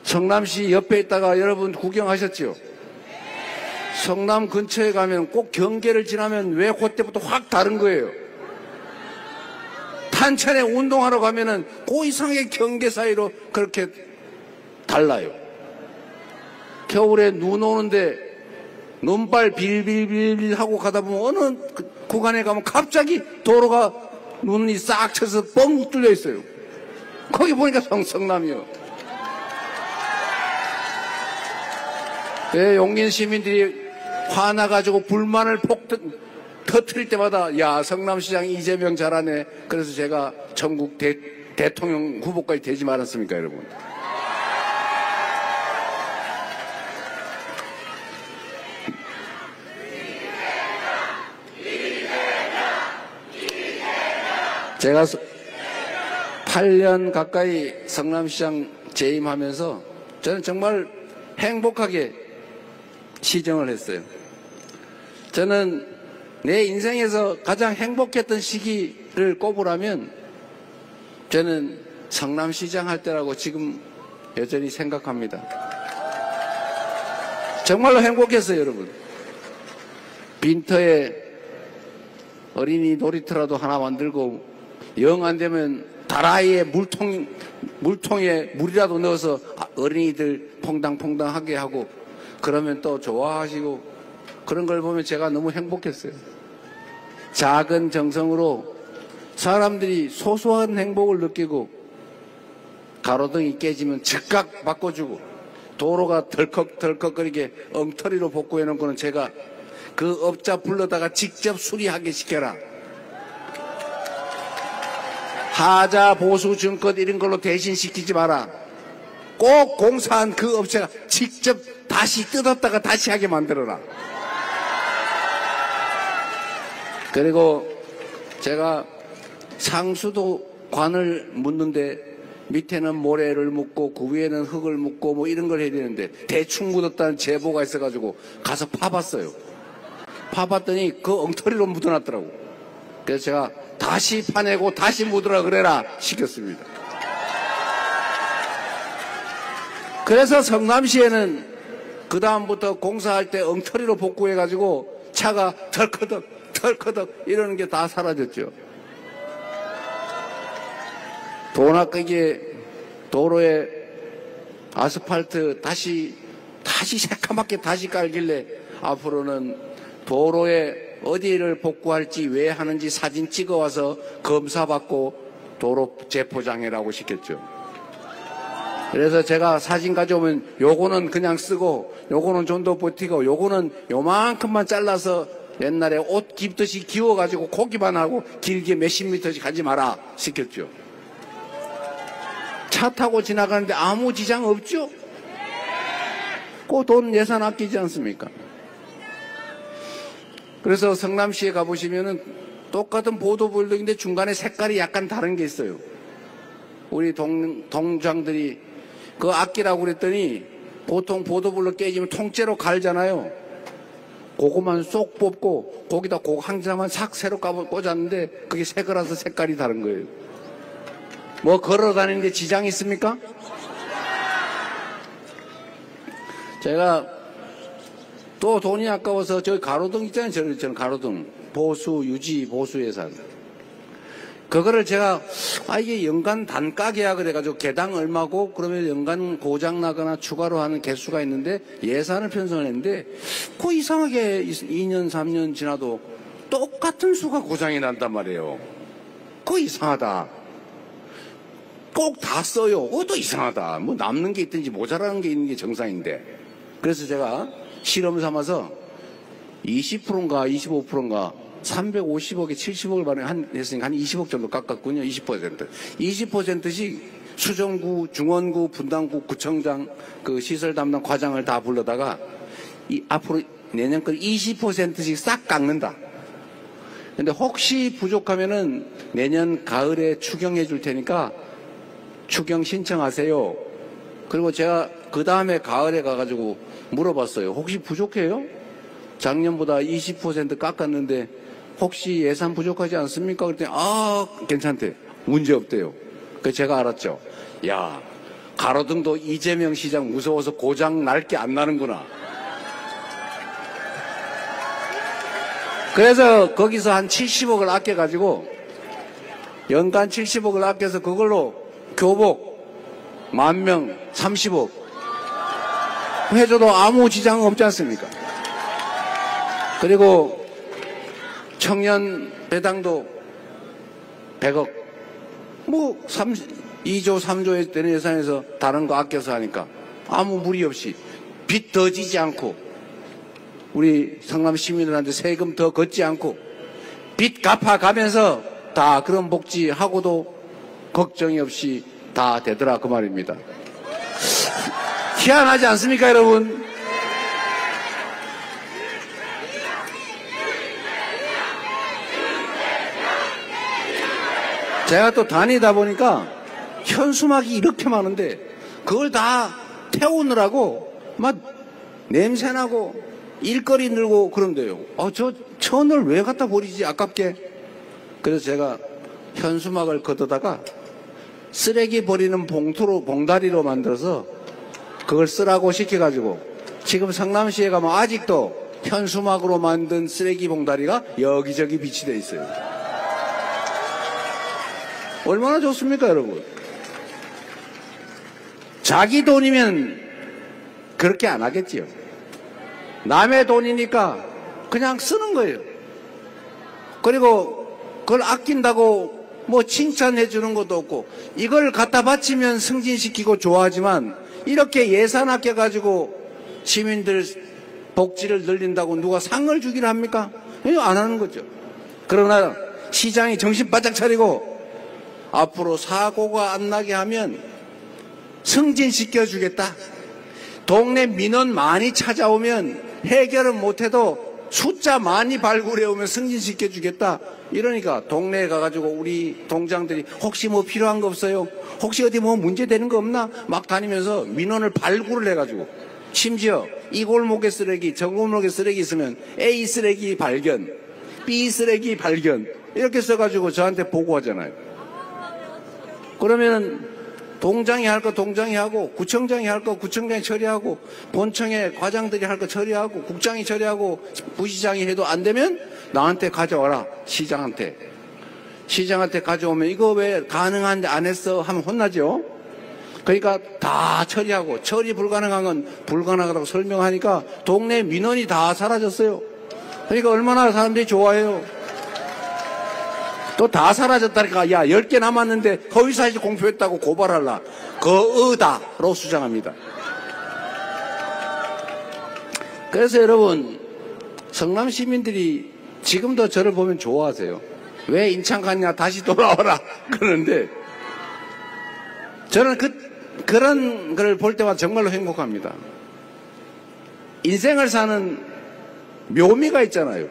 성남시 옆에 있다가 여러분 구경하셨죠? 성남 근처에 가면 꼭 경계를 지나면 왜 그때부터 확 다른 거예요. 탄천에 운동하러 가면은 그 이상의 경계 사이로 그렇게 달라요. 겨울에 눈 오는데 눈발 빌빌빌 하고 가다 보면 어느 구간에 가면 갑자기 도로가 눈이 싹 쳐서 뻥 뚫려 있어요. 거기 보니까 성남이요. 용인 시민들이 화나가지고 불만을 터뜨릴 때마다 야 성남시장이 이재명 잘하네. 그래서 제가 전국 대통령 후보까지 되지 말았습니까 여러분. 제가 8년 가까이 성남시장 재임하면서 저는 정말 행복하게 시정을 했어요. 저는 내 인생에서 가장 행복했던 시기를 꼽으라면 저는 성남시장 할 때라고 지금 여전히 생각합니다. 정말로 행복했어요 여러분. 빈터에 어린이 놀이터라도 하나 만들고 영 안 되면 다라이에 물통에 물이라도 넣어서 어린이들 퐁당퐁당하게 하고 그러면 또 좋아하시고 그런 걸 보면 제가 너무 행복했어요. 작은 정성으로 사람들이 소소한 행복을 느끼고 가로등이 깨지면 즉각 바꿔주고 도로가 덜컥덜컥거리게 엉터리로 복구해 놓은 거는 제가 그 업자 불러다가 직접 수리하게 시켜라. 하자 보수 증권 이런 걸로 대신 시키지 마라. 꼭 공사한 그 업체가 직접 다시 뜯었다가 다시 하게 만들어라. 그리고 제가 상수도관을 묻는데 밑에는 모래를 묻고 그 위에는 흙을 묻고 뭐 이런 걸 해야 되는데 대충 묻었다는 제보가 있어가지고 가서 파봤어요. 파봤더니 그 엉터리로 묻어놨더라고. 그래서 제가 다시 파내고 다시 묻으라 그래라 시켰습니다. 그래서 성남시에는 그 다음부터 공사할 때 엉터리로 복구해가지고 차가 덜커덕 이러는 게 다 사라졌죠. 돈 아끼게 도로에 아스팔트 다시 새카맣게 다시 깔길래 앞으로는 도로에 어디를 복구할지 왜 하는지 사진 찍어와서 검사받고 도로 재포장해라고 시켰죠. 그래서 제가 사진 가져오면 요거는 그냥 쓰고 요거는 좀 더 버티고 요거는 요만큼만 잘라서 옛날에 옷 깁듯이 기워가지고 고기만 하고 길게 몇십 미터씩 가지 마라 시켰죠. 차 타고 지나가는데 아무 지장 없죠? 그 돈 예산 아끼지 않습니까? 그래서 성남시에 가보시면은 똑같은 보도블록인데 중간에 색깔이 약간 다른 게 있어요. 우리 동장들이 그거 아끼라고 그랬더니 보통 보도블록 깨지면 통째로 갈잖아요. 그거만 쏙 뽑고 거기다 그거 한 장만 싹 새로 꽂았는데 그게 새 거라서 색깔이 다른 거예요. 뭐 걸어 다니는데 지장이 있습니까? 제가 또 돈이 아까워서 저기 가로등 있잖아요. 저는 가로등 보수 유지 보수 예산 그거를 제가 이게 연간 단가 계약을 해가지고 개당 얼마고 그러면 연간 고장 나거나 추가로 하는 개수가 있는데 예산을 편성을 했는데 그 이상하게 2년 3년 지나도 똑같은 수가 고장이 난단 말이에요. 그거 이상하다. 꼭 다 써요. 그것도 이상하다. 뭐 남는 게 있든지 모자라는 게 있는 게 정상인데. 그래서 제가 실험 삼아서 20%인가 25%인가 350억에 70억을 발행했으니까 한 20억 정도 깎았군요. 20%씩 수정구, 중원구, 분당구, 구청장, 그 시설 담당 과장을 다 불러다가 앞으로 내년 걸 20%씩 싹 깎는다. 근데 혹시 부족하면은 내년 가을에 추경해 줄 테니까 추경 신청하세요. 그리고 제가 그 다음에 가을에 가가지고 물어봤어요. 혹시 부족해요? 작년보다 20% 깎았는데 혹시 예산 부족하지 않습니까? 그랬더니 괜찮대. 문제 없대요. 그래서 제가 알았죠. 야, 가로등도 이재명 시장 무서워서 고장 날 게 안 나는구나. 그래서 거기서 한 70억을 아껴가지고 연간 70억을 아껴서 그걸로 교복 10,000명 30억 해줘도 아무 지장은 없지 않습니까? 그리고 청년 배당도 100억 뭐 2조 3조에 되는 예산에서 다른 거 아껴서 하니까 아무 무리 없이 빚 더 지지 않고 우리 성남 시민들한테 세금 더 걷지 않고 빚 갚아가면서 다 그런 복지하고도 걱정이 없이 다 되더라 그 말입니다. 희한하지 않습니까 여러분? 제가 또 다니다 보니까 현수막이 이렇게 많은데 그걸 다 태우느라고 막 냄새나고 일거리 늘고 그런데요. 저 천을 왜 갖다 버리지 아깝게. 그래서 제가 현수막을 걷어다가 쓰레기 버리는 봉다리로 만들어서 그걸 쓰라고 시켜가지고 지금 성남시에 가면 아직도 현수막으로 만든 쓰레기 봉다리가 여기저기 비치되어 있어요. 얼마나 좋습니까 여러분? 자기 돈이면 그렇게 안 하겠지요. 남의 돈이니까 그냥 쓰는 거예요. 그리고 그걸 아낀다고 뭐 칭찬해 주는 것도 없고 이걸 갖다 바치면 승진시키고 좋아하지만 이렇게 예산 아껴가지고 시민들 복지를 늘린다고 누가 상을 주기를 합니까? 안 하는 거죠. 그러나 시장이 정신 바짝 차리고 앞으로 사고가 안 나게 하면 승진시켜주겠다. 동네 민원 많이 찾아오면 해결은 못해도 숫자 많이 발굴해오면 승진시켜주겠다. 이러니까 동네에 가가지고 우리 동장들이 혹시 뭐 필요한 거 없어요? 혹시 어디 뭐 문제되는 거 없나? 막 다니면서 민원을 발굴을 해가지고 심지어 이 골목에 쓰레기, 저 골목에 쓰레기 있으면 A 쓰레기 발견, B 쓰레기 발견 이렇게 써가지고 저한테 보고하잖아요. 그러면은 동장이 할 거 동장이 하고 구청장이 할 거 구청장이 처리하고 본청의 과장들이 할 거 처리하고 국장이 처리하고 부시장이 해도 안 되면 나한테 가져와라. 시장한테 가져오면 이거 왜 가능한데 안 했어 하면 혼나죠. 그러니까 다 처리하고 처리 불가능한 건 불가능하다고 설명하니까 동네 민원이 다 사라졌어요. 그러니까 얼마나 사람들이 좋아해요. 또 다 사라졌다니까. 야 10개 남았는데 허위사실 공표했다고 고발할라. 거의다로 수정합니다. 그래서 여러분 성남 시민들이 지금도 저를 보면 좋아하세요. 왜 인천 갔냐 다시 돌아와라 그러는데 저는 그런 걸 볼 때마다 정말로 행복합니다. 인생을 사는 묘미가 있잖아요.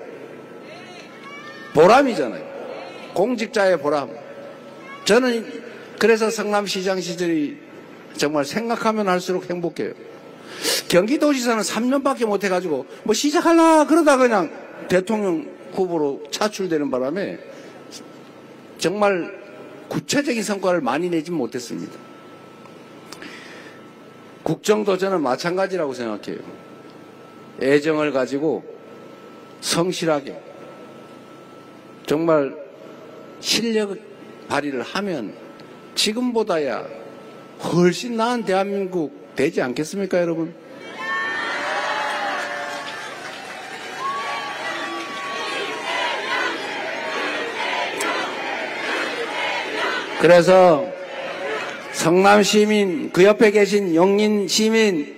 보람이잖아요. 공직자의 보람. 저는 그래서 성남시장 시절이 정말 생각하면 할수록 행복해요. 경기도지사는 3년밖에 못 해가지고 뭐 시작하려 그러다 그냥 대통령 후보로 차출되는 바람에 정말 구체적인 성과를 많이 내지 못했습니다. 국정도 저는 마찬가지라고 생각해요. 애정을 가지고 성실하게 정말 실력 발휘를 하면 지금보다야 훨씬 나은 대한민국 되지 않겠습니까 여러분? 그래서 성남시민, 그 옆에 계신 용인시민,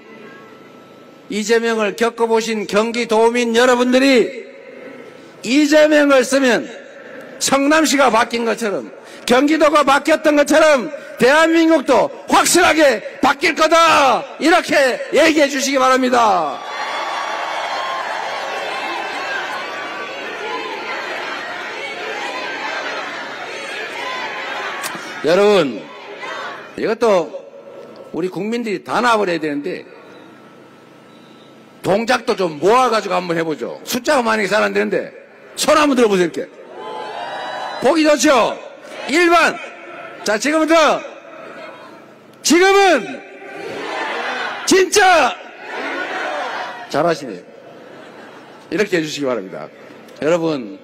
이재명을 겪어보신 경기도민 여러분들이 이재명을 쓰면 성남시가 바뀐 것처럼 경기도가 바뀌었던 것처럼 대한민국도 확실하게 바뀔 거다 이렇게 얘기해 주시기 바랍니다. 여러분 이것도 우리 국민들이 다 나와버려야 되는데 동작도 좀 모아가지고 한번 해보죠. 숫자가 많이 잘 안 되는데 손 한번 들어보세요. 이렇게 보기 좋죠? 1번 자 지금부터 지금은 진짜 잘하시네요. 이렇게 해주시기 바랍니다. 여러분,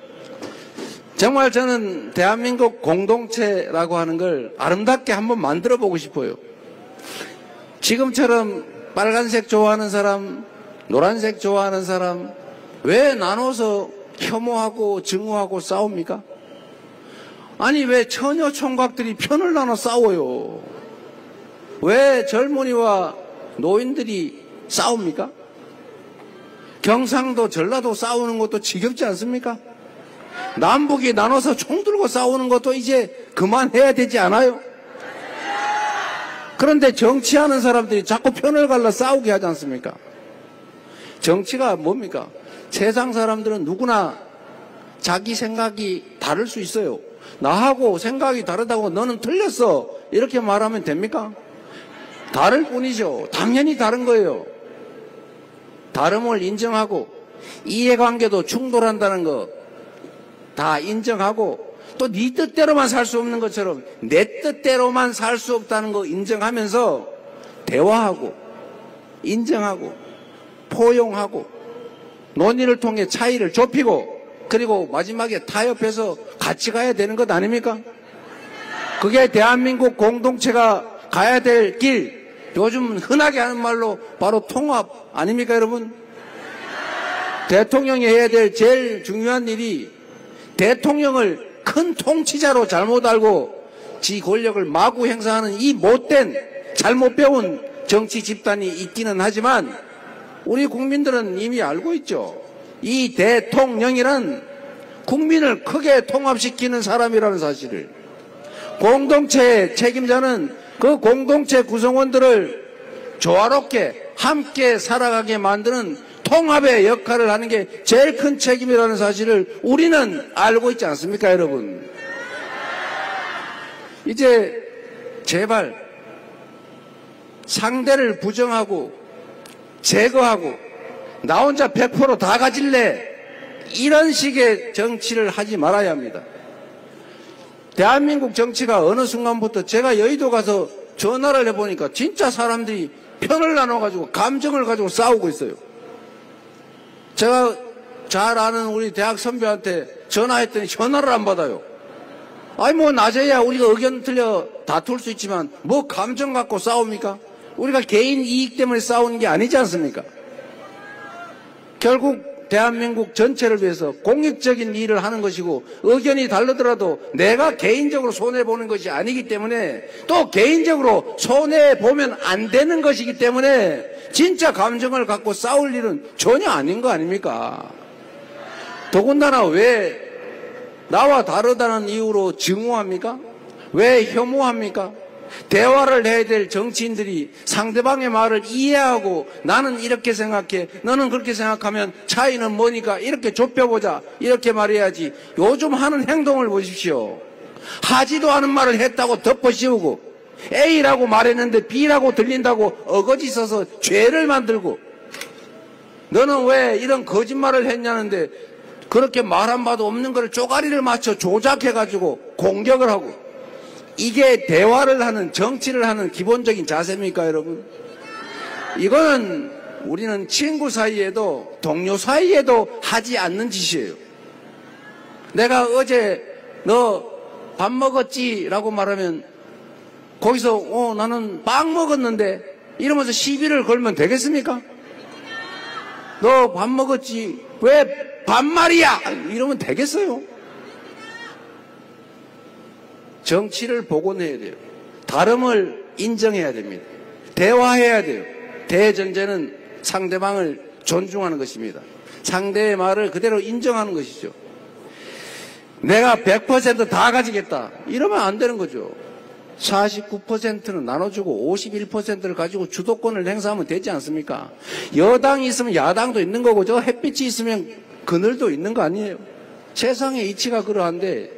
정말 저는 대한민국 공동체라고 하는 걸 아름답게 한번 만들어 보고 싶어요. 지금처럼 빨간색 좋아하는 사람, 노란색 좋아하는 사람, 왜 나눠서 혐오하고 증오하고 싸웁니까? 아니, 왜 처녀 총각들이 편을 나눠 싸워요? 왜 젊은이와 노인들이 싸웁니까? 경상도, 전라도 싸우는 것도 지겹지 않습니까? 남북이 나눠서 총 들고 싸우는 것도 이제 그만해야 되지 않아요? 그런데 정치하는 사람들이 자꾸 편을 갈라 싸우게 하지 않습니까? 정치가 뭡니까? 세상 사람들은 누구나 자기 생각이 다를 수 있어요. 나하고 생각이 다르다고 너는 틀렸어, 이렇게 말하면 됩니까? 다를 뿐이죠. 당연히 다른 거예요. 다름을 인정하고 이해관계도 충돌한다는 거 다 인정하고, 또 네 뜻대로만 살 수 없는 것처럼 내 뜻대로만 살 수 없다는 거 인정하면서 대화하고 인정하고 포용하고 논의를 통해 차이를 좁히고, 그리고 마지막에 타협해서 같이 가야 되는 것 아닙니까? 그게 대한민국 공동체가 가야 될 길, 요즘 흔하게 하는 말로 바로 통합 아닙니까, 여러분? 대통령이 해야 될 제일 중요한 일이 대통령을 큰 통치자로 잘못 알고 지 권력을 마구 행사하는 이 못된, 잘못 배운 정치 집단이 있기는 하지만 우리 국민들은 이미 알고 있죠. 이 대통령이란 국민을 크게 통합시키는 사람이라는 사실을. 공동체의 책임자는 그 공동체 구성원들을 조화롭게 함께 살아가게 만드는 통합의 역할을 하는 게 제일 큰 책임이라는 사실을 우리는 알고 있지 않습니까, 여러분? 이제 제발 상대를 부정하고 제거하고 나 혼자 100% 다 가질래, 이런 식의 정치를 하지 말아야 합니다. 대한민국 정치가 어느 순간부터, 제가 여의도 가서 전화를 해보니까 진짜 사람들이 편을 나눠가지고 감정을 가지고 싸우고 있어요. 제가 잘 아는 우리 대학 선배한테 전화했더니 전화를 안 받아요. 아니 뭐 낮에야 우리가 의견 틀려 다툴 수 있지만 뭐 감정 갖고 싸웁니까? 우리가 개인 이익 때문에 싸우는 게 아니지 않습니까? 결국 대한민국 전체를 위해서 공익적인 일을 하는 것이고, 의견이 다르더라도 내가 개인적으로 손해보는 것이 아니기 때문에, 또 개인적으로 손해보면 안 되는 것이기 때문에 진짜 감정을 갖고 싸울 일은 전혀 아닌 거 아닙니까? 더군다나 왜 나와 다르다는 이유로 증오합니까? 왜 혐오합니까? 대화를 해야 될 정치인들이 상대방의 말을 이해하고 나는 이렇게 생각해, 너는 그렇게 생각하면 차이는 뭐니까 이렇게 좁혀보자, 이렇게 말해야지. 요즘 하는 행동을 보십시오. 하지도 않은 말을 했다고 덮어씌우고, A라고 말했는데 B라고 들린다고 어거지 써서 죄를 만들고, 너는 왜 이런 거짓말을 했냐는데 그렇게 말 한 바도 없는 걸 쪼가리를 맞춰 조작해가지고 공격을 하고. 이게 대화를 하는, 정치를 하는 기본적인 자세입니까, 여러분? 이거는 우리는 친구 사이에도 동료 사이에도 하지 않는 짓이에요. 내가 어제 너 밥 먹었지? 라고 말하면 거기서 나는 빵 먹었는데 이러면서 시비를 걸면 되겠습니까? 너 밥 먹었지? 왜 반말이야? 이러면 되겠어요? 정치를 복원해야 돼요. 다름을 인정해야 됩니다. 대화해야 돼요. 대전제는 상대방을 존중하는 것입니다. 상대의 말을 그대로 인정하는 것이죠. 내가 100% 다 가지겠다, 이러면 안 되는 거죠. 49%는 나눠주고 51%를 가지고 주도권을 행사하면 되지 않습니까? 여당이 있으면 야당도 있는 거고, 저 햇빛이 있으면 그늘도 있는 거 아니에요? 세상의 이치가 그러한데,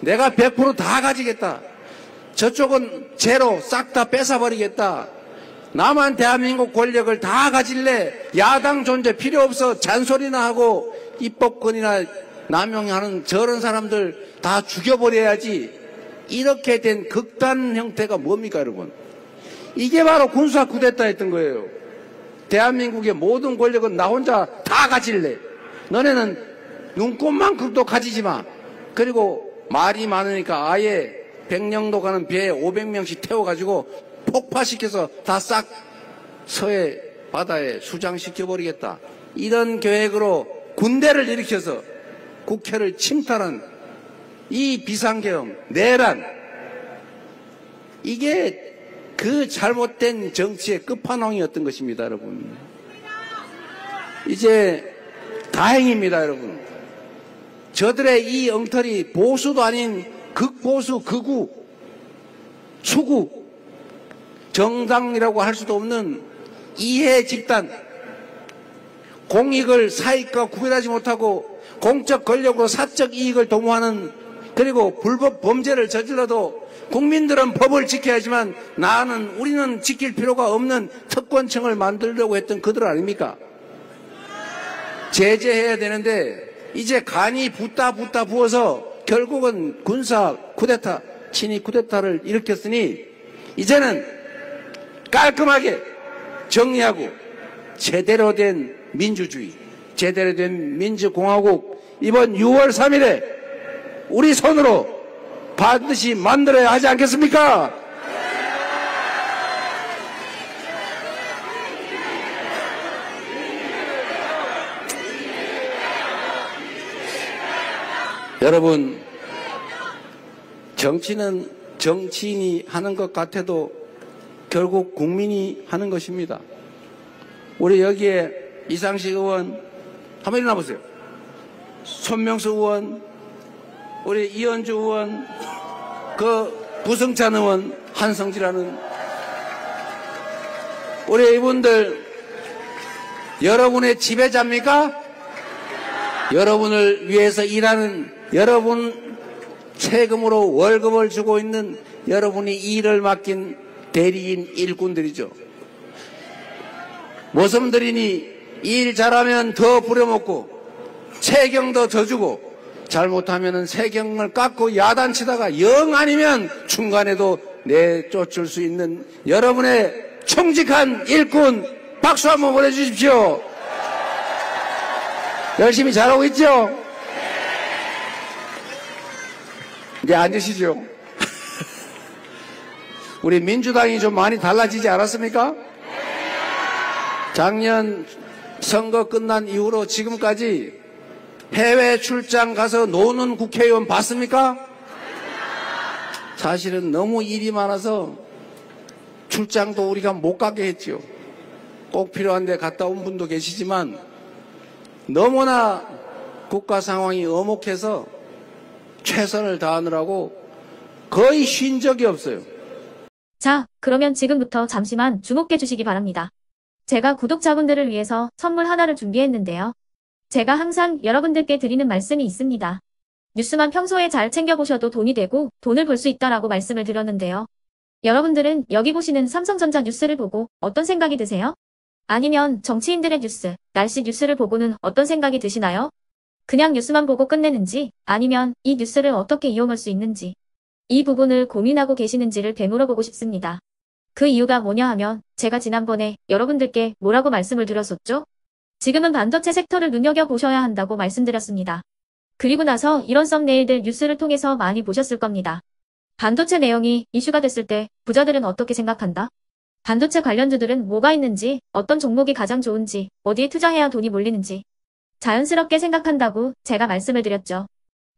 내가 100% 다 가지겠다, 저쪽은 제로 싹 다 뺏어버리겠다, 나만 대한민국 권력을 다 가질래, 야당 존재 필요 없어, 잔소리나 하고 입법권이나 남용하는 저런 사람들 다 죽여버려야지, 이렇게 된 극단 형태가 뭡니까, 여러분? 이게 바로 군사 쿠데타였던 거예요. 대한민국의 모든 권력은 나 혼자 다 가질래. 너네는 눈꽃만큼도 가지지 마. 그리고 말이 많으니까 아예 백령도 가는 배에 500명씩 태워가지고 폭파시켜서 다 싹 서해 바다에 수장시켜버리겠다. 이런 계획으로 군대를 일으켜서 국회를 침탈한 이 비상계엄, 내란, 이게 그 잘못된 정치의 끝판왕이었던 것입니다, 여러분. 이제 다행입니다, 여러분. 저들의 이 엉터리 보수도 아닌 극보수, 극우, 수구, 정당이라고 할 수도 없는 이해 집단, 공익을 사익과 구별하지 못하고 공적 권력으로 사적 이익을 도모하는, 그리고 불법 범죄를 저질러도 국민들은 법을 지켜야지만 우리는 지킬 필요가 없는 특권층을 만들려고 했던 그들 아닙니까? 제재해야 되는데 이제 간이 붓다 부어서 결국은 군사 쿠데타, 친위 쿠데타를 일으켰으니 이제는 깔끔하게 정리하고 제대로 된 민주주의, 제대로 된 민주공화국 이번 6월 3일에 우리 손으로 반드시 만들어야 하지 않겠습니까? 여러분, 정치는 정치인이 하는 것 같아도 결국 국민이 하는 것입니다. 우리 여기에 이상식 의원, 한번 일어나 보세요. 손명수 의원, 우리 이현주 의원, 그 부승찬 의원, 한성지라는 우리 이분들 여러분의 지배자입니까? 여러분을 위해서 일하는, 여러분 세금으로 월급을 주고 있는 여러분이 일을 맡긴 대리인 일꾼들이죠. 모섬들이니 일 잘하면 더 부려먹고 세경도 더 주고 잘못하면 세경을 깎고 야단치다가 영 아니면 중간에도 내쫓을 수 있는 여러분의 청직한 일꾼 박수 한번 보내주십시오. 열심히 잘하고 있죠? 이제 앉으시죠. 우리 민주당이 좀 많이 달라지지 않았습니까? 작년 선거 끝난 이후로 지금까지 해외 출장 가서 노는 국회의원 봤습니까? 사실은 너무 일이 많아서 출장도 우리가 못 가게 했지요. 꼭 필요한데 갔다 온 분도 계시지만 너무나 국가 상황이 엄혹해서 최선을 다하느라고 거의 쉰 적이 없어요. 자, 그러면 지금부터 잠시만 주목해 주시기 바랍니다. 제가 구독자분들을 위해서 선물 하나를 준비했는데요. 제가 항상 여러분들께 드리는 말씀이 있습니다. 뉴스만 평소에 잘 챙겨보셔도 돈이 되고 돈을 벌 수 있다라고 말씀을 드렸는데요. 여러분들은 여기 보시는 삼성전자 뉴스를 보고 어떤 생각이 드세요? 아니면 정치인들의 뉴스, 날씨 뉴스를 보고는 어떤 생각이 드시나요? 그냥 뉴스만 보고 끝내는지, 아니면 이 뉴스를 어떻게 이용할 수 있는지, 이 부분을 고민하고 계시는지를 되물어보고 싶습니다. 그 이유가 뭐냐 하면 제가 지난번에 여러분들께 뭐라고 말씀을 드렸었죠? 지금은 반도체 섹터를 눈여겨보셔야 한다고 말씀드렸습니다. 그리고 나서 이런 썸네일들 뉴스를 통해서 많이 보셨을 겁니다. 반도체 내용이 이슈가 됐을 때 부자들은 어떻게 생각한다? 반도체 관련주들은 뭐가 있는지, 어떤 종목이 가장 좋은지, 어디에 투자해야 돈이 몰리는지 자연스럽게 생각한다고 제가 말씀을 드렸죠.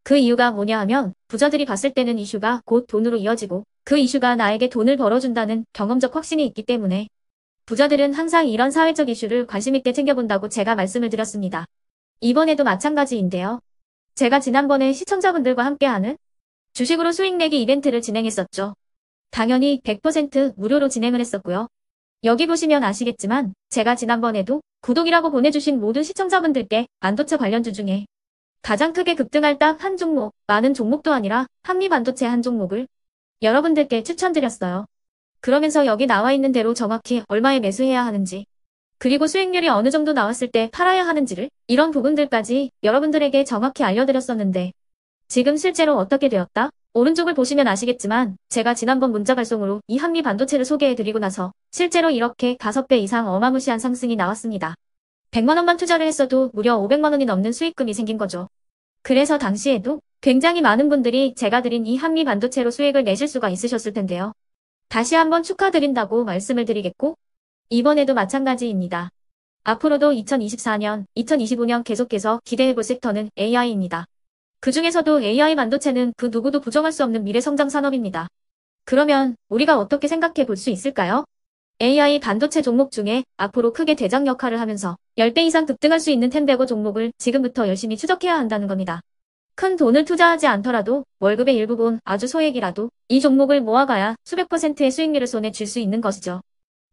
그 이유가 뭐냐 하면 부자들이 봤을 때는 이슈가 곧 돈으로 이어지고 그 이슈가 나에게 돈을 벌어준다는 경험적 확신이 있기 때문에 부자들은 항상 이런 사회적 이슈를 관심있게 챙겨본다고 제가 말씀을 드렸습니다. 이번에도 마찬가지인데요. 제가 지난번에 시청자분들과 함께하는 주식으로 수익 내기 이벤트를 진행했었죠. 당연히 100% 무료로 진행을 했었고요. 여기 보시면 아시겠지만 제가 지난번에도 구독이라고 보내주신 모든 시청자분들께 반도체 관련주 중에 가장 크게 급등할 딱 한 종목, 많은 종목도 아니라 한미반도체 한 종목을 여러분들께 추천드렸어요. 그러면서 여기 나와 있는 대로 정확히 얼마에 매수해야 하는지, 그리고 수익률이 어느 정도 나왔을 때 팔아야 하는지를, 이런 부분들까지 여러분들에게 정확히 알려드렸었는데 지금 실제로 어떻게 되었다? 오른쪽을 보시면 아시겠지만 제가 지난번 문자 발송으로 이 한미 반도체를 소개해드리고 나서 실제로 이렇게 5배 이상 어마무시한 상승이 나왔습니다. 100만 원만 투자를 했어도 무려 500만 원이 넘는 수익금이 생긴 거죠. 그래서 당시에도 굉장히 많은 분들이 제가 드린 이 한미 반도체로 수익을 내실 수가 있으셨을 텐데요. 다시 한번 축하드린다고 말씀을 드리겠고 이번에도 마찬가지입니다. 앞으로도 2024년, 2025년 계속해서 기대해볼 섹터는 AI입니다. 그 중에서도 AI 반도체는 그 누구도 부정할 수 없는 미래성장 산업입니다. 그러면 우리가 어떻게 생각해 볼 수 있을까요? AI 반도체 종목 중에 앞으로 크게 대장 역할을 하면서 10배 이상 급등할 수 있는 텐베고 종목을 지금부터 열심히 추적해야 한다는 겁니다. 큰 돈을 투자하지 않더라도 월급의 일부분 아주 소액이라도 이 종목을 모아가야 수백 %의 수익률을 손에 쥘 수 있는 것이죠.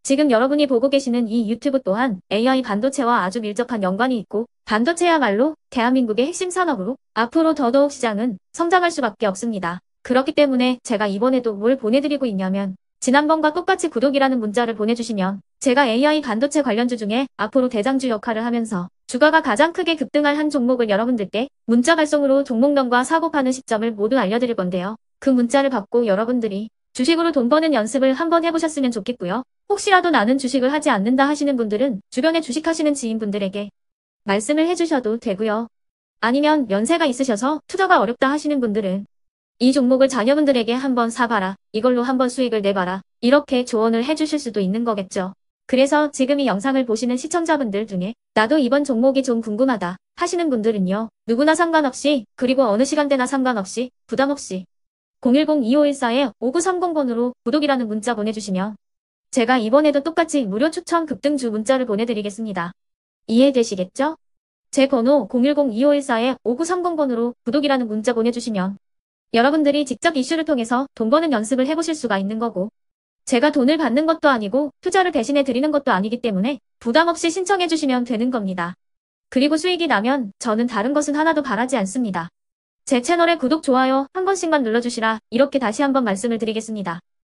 지금 여러분이 보고 계시는 이 유튜브 또한 AI 반도체와 아주 밀접한 연관이 있고 반도체야말로 대한민국의 핵심 산업으로 앞으로 더더욱 시장은 성장할 수밖에 없습니다. 그렇기 때문에 제가 이번에도 뭘 보내드리고 있냐면 지난번과 똑같이 구독이라는 문자를 보내주시면 제가 AI 반도체 관련주 중에 앞으로 대장주 역할을 하면서 주가가 가장 크게 급등할 한 종목을 여러분들께 문자 발송으로 종목명과 사고 파는 시점을 모두 알려드릴 건데요. 그 문자를 받고 여러분들이 주식으로 돈 버는 연습을 한번 해보셨으면 좋겠고요. 혹시라도 나는 주식을 하지 않는다 하시는 분들은 주변에 주식하시는 지인분들에게 말씀을 해주셔도 되고요. 아니면 연세가 있으셔서 투자가 어렵다 하시는 분들은 이 종목을 자녀분들에게 한번 사봐라. 이걸로 한번 수익을 내봐라. 이렇게 조언을 해주실 수도 있는 거겠죠. 그래서 지금 이 영상을 보시는 시청자분들 중에 나도 이번 종목이 좀 궁금하다 하시는 분들은요. 누구나 상관없이 그리고 어느 시간대나 상관없이 부담없이 010-2514-5930번으로 구독이라는 문자 보내주시면 제가 이번에도 똑같이 무료 추천 급등주 문자를 보내드리겠습니다. 이해되시겠죠? 제 번호 010-2514-5930번으로 구독이라는 문자 보내주시면 여러분들이 직접 이슈를 통해서 돈 버는 연습을 해보실 수가 있는 거고 제가 돈을 받는 것도 아니고 투자를 대신해 드리는 것도 아니기 때문에 부담 없이 신청해 주시면 되는 겁니다. 그리고 수익이 나면 저는 다른 것은 하나도 바라지 않습니다. 제 채널에 구독, 좋아요 한 번씩만 눌러주시라 이렇게 다시 한번 말씀을 드리겠습니다.